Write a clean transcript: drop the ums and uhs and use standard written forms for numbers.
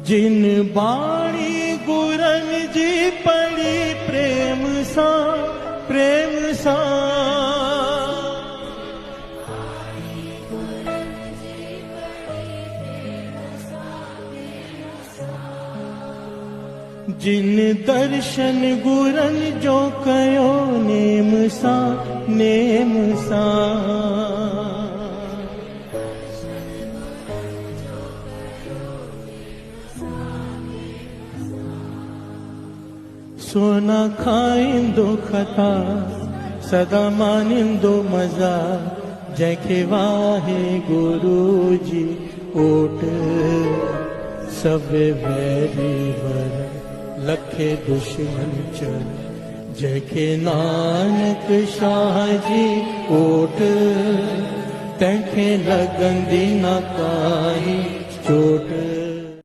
जिन बाणी गुरन जी पड़ी प्रेम सा प्रेम सा, जिन दर्शन गुरन जो कयो नेम सा नेम सा, सोना खाइंदो खता सदा मानिंदो मजा, जंहिंखे वाहे गुरु जी ओट, सब वैरी वर लखे दुश्मन चल, जंहिंखे नानक शाह जी ओट, तंहिंखे लॻंदी न काई चोट।